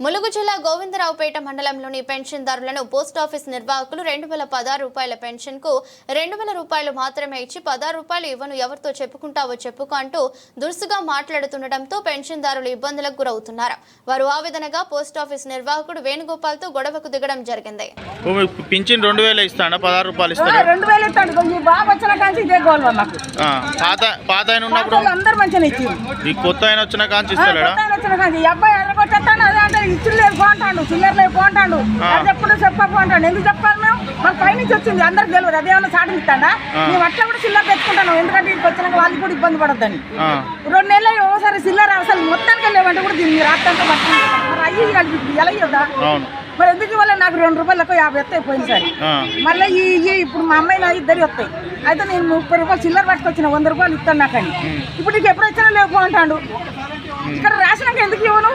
ములుగు జిల్లా గోవిందరావుపేట మండలంలోని పెన్షన్దారులను పోస్టాఫీస్ నిర్వాహకులు 2016 రూపాయల పెన్షన్కు 2000 రూపాయలు మాత్రమే ఇచ్చి 16 రూపాయలు ఇవ్వను ఎవరితో చెప్పుకుంటావో చెప్పుకో అంటూ దురుసుగా మాట్లాడుతుండటంతో పెన్షన్దారులు ఇబ్బందులకు గురవుతున్నారు. వారు ఆవేదనగా పోస్టాఫీస్ నిర్వాహకుడు వేణుగోపాల్తో గొడవకు దిగడం జరిగింది. పింఛన్ 2000 ఇస్తాడా 16 రూపాయలు ఇస్తాడు? 2000 ఇస్తాడు. ఈ బాబు వచ్చిన కాంచి ఇదే గోల్ మాకు. పాత ఆయన ఉన్నప్పుడు అందరూ మంచిగా ఇచ్చారు. ఈ కొత్త ఆయన వచ్చిన కాంచి ఇస్తాడా? వచ్చిన కాంచి ఈ అబ్బాయి ఎడగొట్టేస్తాను అదే అంటే ఇచ్చులేదు పోంటాడు, చిల్లరలేదు పోంటాడు, ఎప్పుడు చెప్పంటాడు. ఎందుకు చెప్పాలి? మేము మాకు పైనుంచి వచ్చింది, అందరికి తెలియదు. అదేమన్నా సాటింగ్ ఇస్తాడా? మేము అట్లా కూడా చిల్లర తెచ్చుకుంటాను, ఎందుకంటే ఇక్కడికి వచ్చినాక వాళ్ళకి కూడా ఇబ్బంది పడద్దని. 2 నెలలు ఒకసారి చిల్లర అసలు మొత్తానికి లేవంటే కూడా దీన్ని రాత్రంతా పట్టుకుంటాం. మరి అయ్యి కలిపి ఎలా ఇవ్వదా? మరి ఎందుకు ఇవ్వాలి? నాకు 2 రూపాయలకు 50 వస్తాయి పోయినసారి. మళ్ళీ ఇప్పుడు మా అమ్మాయి ఇద్దరు వస్తాయి. అయితే నేను 30 రూపాయలు చిల్లర పట్టుకొచ్చిన 100 రూపాయలు ఇస్తాను నాకని. ఇప్పుడు నీకు ఎప్పుడు వచ్చినా లేవు అంటాడు. ఇక్కడ రాసినాక ఎందుకు ఇవ్వను?